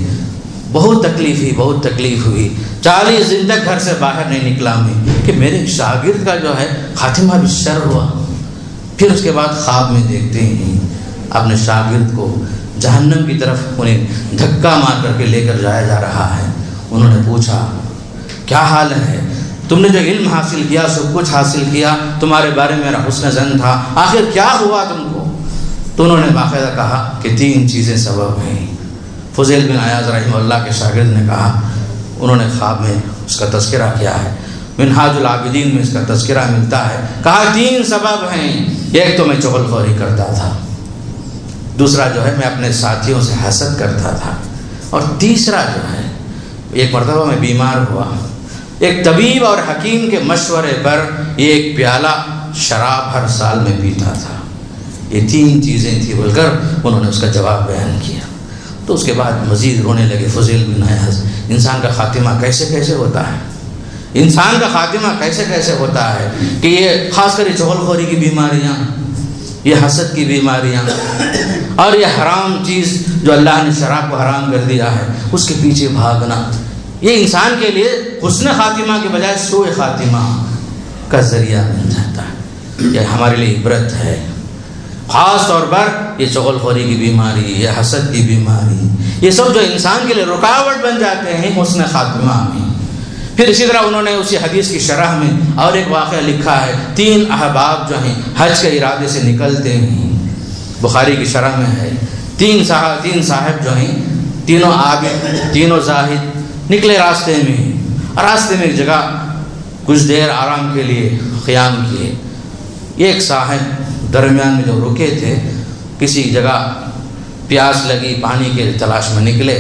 Speaker 1: بہت تکلیف ہوئی، 40 دن تک گھر سے باہر نہیں نکلا میں کہ میرے شاگرد کا جو ہے خاتمہ بھی شر ہوا۔ پھر اس کے بعد خواب میں دیکھتے ہیں اپنے شاگرد کو جہنم کی طرف انہیں دھکا مار کر کے لے کر جایا جا رہا ہے۔ انہوں نے پوچھا کیا حال ہے، تم نے جو علم حاصل کیا سب کچھ حاصل کیا، تمہارے بارے میں میرا حسن ظن تھا، آخر کیا ہوا تم کو؟ تو انہوں نے باقاعدہ کہا کہ 3 چیزیں سبب ہیں۔ فضیل بن عیاض رحمہ اللہ کے شاگرد نے کہا، انہوں نے خواب میں اس کا تذکرہ کیا ہے، منہاج العابدین میں اس کا تذکرہ ملتا ہے، کہا 3 سبب ہیں۔ ایک تو میں چغل خوری کرتا تھا، دوسرا جو ہے میں اپنے ساتھیوں سے حسد کرتا تھا، اور تیسرا جو ہے ایک مرتبہ میں بیمار ہوا، ایک طبیب اور حکیم کے مشورے پر یہ ایک پیالہ شراب ہر سال میں پیتا تھا۔ یہ 3 چیزیں تھیں بول کر انہوں نے اس کا جواب بیان کیا۔ تو اس کے بعد مزید رونے لگے فضیل بن عیاض، انسان کا خاتمہ کیسے ہوتا ہے، انسان کا خاتمہ کیسے ہوتا ہے کہ یہ خاص کر یہ چغل خوری کی بیماریاں، یہ حسد کی بیماریاں، اور یہ حرام چیز جو اللہ نے شراب کو حرام کر دیا ہے اس کے پیچھے بھاگنا، یہ انسان کے لیے حسن خاتمہ کے بجائے سوء خاتمہ کا ذریعہ بن جاتا ہے۔ یہ ہمارے لیے عبرت ہے، خاص طور پر یہ چغل خوری کی بیماری، یہ حسد کی بیماری، یہ سب جو انسان کے لیے رکاوٹ بن جاتے ہیں حسن خاتمہ میں۔ پھر اسی طرح انہوں نے اسی حدیث کی شرح میں اور ایک واقعہ لکھا ہے، 3 احباب جو ہیں حج کے ارادے سے نکلتے ہیں، بخاری کی شرح میں ہے، 3 صاحب جو ہیں، تینوں عابد، تینوں زاہد، نکلے راستے میں ایک جگہ کچھ دیر آرام کے لیے قیام کیے۔ ایک صاحب درمیان میں جو رکے تھے، کسی جگہ پیاس لگی، پانی کے تلاش میں نکلے،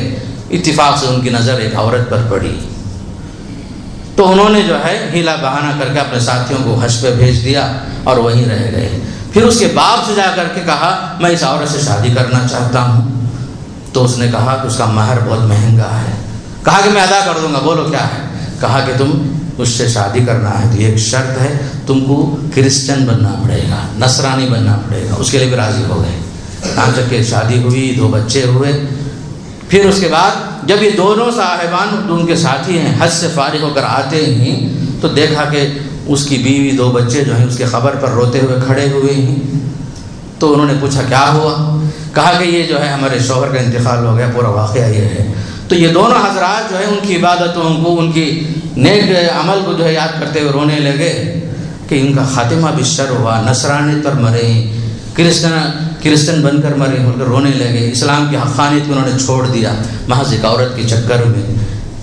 Speaker 1: اتفاق سے ان کی نظر ایک عورت پر پڑی، تو انہوں نے جو ہے ہیلا بہانہ کر کے اپنے ساتھیوں کو حج پہ بھیج دیا اور وہیں رہ گئے۔ پھر اس کے باپ سے جا کر کے کہا میں اس عورت سے شادی کرنا چاہتا ہوں، تو اس نے کہا کہ اس کا مہر بہت مہنگا ہے۔ کہا کہ میں ادا کر دوں گا، بولو کیا ہے؟ کہا کہ تم اس سے شادی کرنا ہے تو یہ ایک شرط ہے، تم کو کرسچن بننا پڑے گا، نصرانی بننا پڑے گا۔ اس کے لیے بھی راضی ہو گئے، یہاں تک کہ شادی ہوئی، 2 بچے ہوئے۔ پھر اس کے بعد جب یہ دونوں صاحبان جو ان کے ساتھی ہیں حج سے فارغ ہو کر آتے ہیں تو دیکھا کہ اس کی بیوی 2 بچے جو ہیں اس کے قبر پر روتے ہوئے کھڑے ہوئے ہیں۔ تو انہوں نے پوچھا کیا ہوا؟ کہا کہ یہ جو ہے ہمارے شوہر کا انتقال ہو گیا، پورا واقعہ یہ ہے۔ تو یہ دونوں حضرات جو ہے ان کی عبادتوں کو، ان کی نیک عمل کو جو ہے یاد کرتے ہوئے رونے لگے کہ ان کا خاتمہ بھی شر ہوا، نصرانیت پر مرے، کرسچن بن کر مرے، بول کر رونے لگے، اسلام کی حقانیت کو انہوں نے چھوڑ دیا محض ایک عورت کے چکر میں۔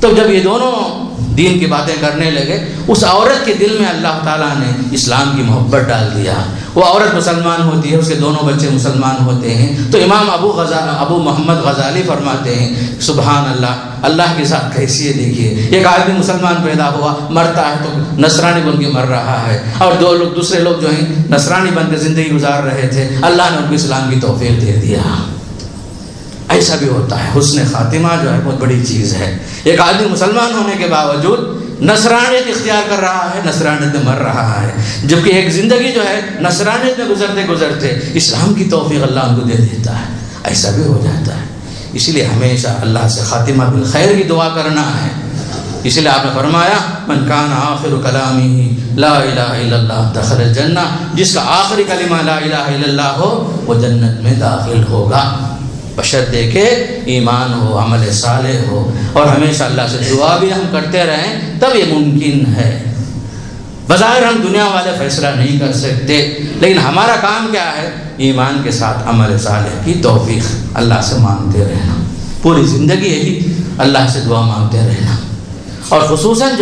Speaker 1: تو جب یہ دونوں دین کی باتیں کرنے لگے، اس عورت کے دل میں اللہ تعالیٰ نے اسلام کی محبت ڈال دیا، وہ عورت مسلمان ہوتی ہے، اس کے دونوں بچے مسلمان ہوتے ہیں۔ تو امام ابو محمد غزالی فرماتے ہیں سبحان اللہ، اللہ کے ساتھ کیفیت دیکھیے، ایک آدمی مسلمان پیدا ہوا، مرتا ہے تو نصرانی بن کے مر رہا ہے، اور دوسرے لوگ جو ہیں نصرانی بن کے زندگی گزار رہے تھے، اللہ نے ان کو اسلام کی توفیق دے دیا۔ ایسا بھی ہوتا ہے، حسن خاتمہ جو ہے بہت بڑی چیز ہے۔ ایک آدمی مسلمان ہونے کے باوجود نصرانیت اختیار کر رہا ہے، نصرانیت میں مر رہا ہے، جبکہ ایک زندگی جو ہے نصرانیت میں گزرتے اسلام کی توفیق اللہ ان کو دے دیتا ہے۔ ایسا بھی ہو جاتا ہے، اسی لیے ہمیشہ اللہ سے خاتمہ بالخیر کی دعا کرنا ہے۔ اسی لیے آپ نے فرمایا من کان آخر کلامہ لا الہ الا اللہ دخل الجنہ، جس کا آخری کلمہ لا الہ الا اللہ ہو وہ جنت میں داخل ہوگا، بشرطے کہ ایمان ہو، عمل صالح ہو، اور ہمیشہ اللہ سے دعا بھی ہم کرتے رہیں، تب یہ ممکن ہے۔ بظاہر ہم دنیا والے فیصلہ نہیں کر سکتے، لیکن ہمارا کام کیا ہے؟ ایمان کے ساتھ عمل صالح کی توفیق اللہ سے مانگتے رہنا، پوری زندگی یہی اللہ سے دعا مانگتے رہنا۔ اور خصوصاً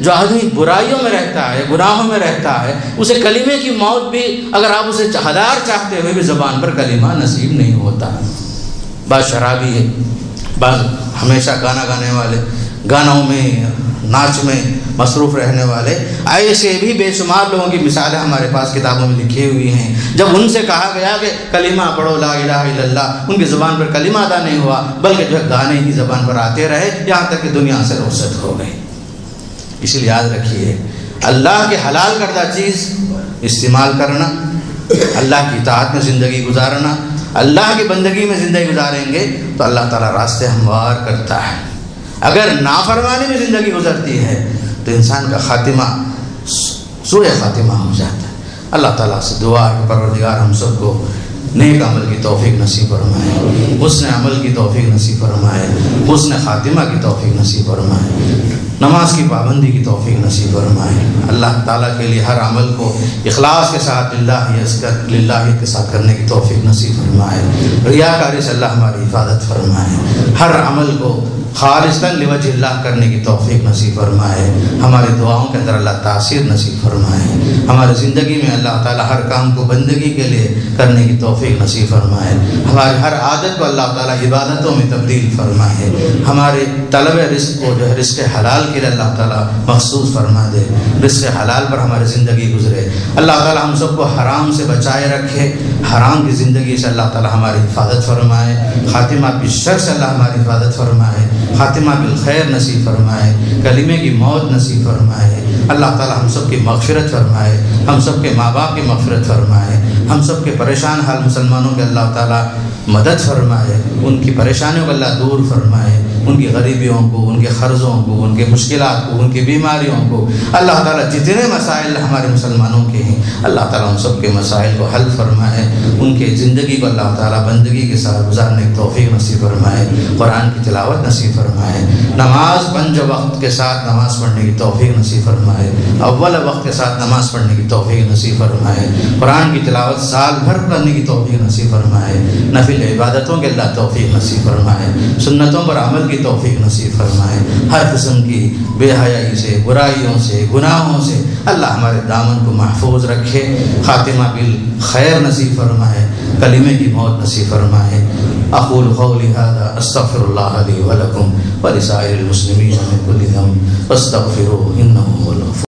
Speaker 1: جو آدمی برائیوں میں رہتا ہے، گناہوں میں رہتا ہے، اسے کلمے کی موت بھی اگر آپ اسے ہزار چاہتے ہوئے بھی زبان پر کلمہ نصیب نہیں ہوتا۔ بعض شرابی ہے، بعض ہمیشہ گانا گانے والے، گانوں میں، ناچ میں مصروف رہنے والے، ایسے بھی بے شمار لوگوں کی مثالیں ہمارے پاس کتابوں میں لکھی ہوئی ہیں۔ جب ان سے کہا گیا کہ کلمہ پڑھو لا الہ الا اللہ، ان کی زبان پر کلمہ ادا نہیں ہوا، بلکہ گانے ہی زبان پر آتے رہے، یہاں تک کہ دنیا سے رخصت ہو گئے۔ اس لیے یاد رکھیے، اللہ کے حلال کردہ چیز استعمال کرنا، اللہ کی اطاعت میں زندگی گزارنا، اللہ کی بندگی میں زندگی گزاریں گے تو اللہ تعالیٰ راستے ہموار کرتا ہے۔ اگر نافرمانی میں زندگی گزرتی ہے تو انسان کا خاتمہ سوء خاتمہ ہو جاتا ہے۔ اللہ تعالیٰ سے دعا ہے پروردگار ہم سب کو نیک عمل کی توفیق نصیب فرمائے، حسن عمل کی توفیق نصیب فرمائے، حسن خاتمہ کی توفیق نصیب فرمائے، نماز کی پابندی کی توفیق نصیب فرمائے۔ اللہ تعالیٰ کے لیے ہر عمل کو اخلاص کے ساتھ للہ کے ساتھ کرنے کی توفیق نصیب فرمائے، ریاکاری سے اللہ ہماری حفاظت فرمائے، ہر عمل کو خالصاً لوجہ اللہ کرنے کی توفیق نصیب فرمائے، ہماری دعاؤں کے اندر اللہ تاثیر نصیب فرمائے، ہماری زندگی میں اللہ تعالیٰ ہر کام کو بندگی کے لیے کرنے کی توفیق نصیب فرمائے، ہماری ہر عادت کو اللہ تعالیٰ عبادتوں میں تبدیل فرمائے، ہمارے طلب رزق کو جو ہے رزق حلال کے لیے اللہ تعالیٰ مخصوص فرما دے، رزق حلال پر ہماری زندگی گزرے، اللہ تعالیٰ ہم سب کو حرام سے بچائے رکھے، حرام کی زندگی سے اللہ تعالیٰ ہماری حفاظت فرمائے، خاتمہ بالشر سے اللہ ہماری حفاظت فرمائے، خاتمہ بالخیر نصیب فرمائے، کلمے کی موت نصیب فرمائے، اللہ تعالیٰ ہم سب کی مغفرت فرمائے، ہم سب کے ماں باپ کی مغفرت فرمائے، ہم سب کے پریشان حال مسلمانوں کے اللہ تعالیٰ مدد فرمائے، ان کی پریشانیوں کو اللہ دور فرمائے، ان کی غریبیوں کو، ان کے قرضوں کو، ان کے مشکلات کو، ان کی بیماریوں کو، اللہ تعالیٰ جتنے مسائل ہمارے مسلمانوں کے ہیں اللہ تعالیٰ ان سب کے مسائل کو حل فرمائے، ان کے زندگی کو اللہ تعالیٰ بندگی کے ساتھ گزارنے کی توفیق نصیب فرمائے، قرآن کی تلاوت نصیب فرمائے، نماز پنج وقت کے ساتھ نماز پڑھنے کی توفیق نصیب فرمائے، اول وقت کے ساتھ نماز پڑھنے کی توفیق نصیب فرمائے، قرآن کی تلاوت سال بھر کرنے کی توفیق نصیب فرمائے، نفل عبادتوں کے اللہ توفیق نصیب فرمائے، سنتوں پر عمل کی توفیق نصیب فرمائے، ہر قسم کی بے حیائی سے، برائیوں سے، گناہوں سے اللہ ہمارے دامن کو محفوظ رکھے، خاتمہ بالخیر نصیب فرمائے، کلمے کی موت نصیب فرمائے۔ اقول قولی ھذا استغفر اللہ لی ولکم ولسائر المسلمین من کل ذنب فاستغفروہ انہ هو الغفور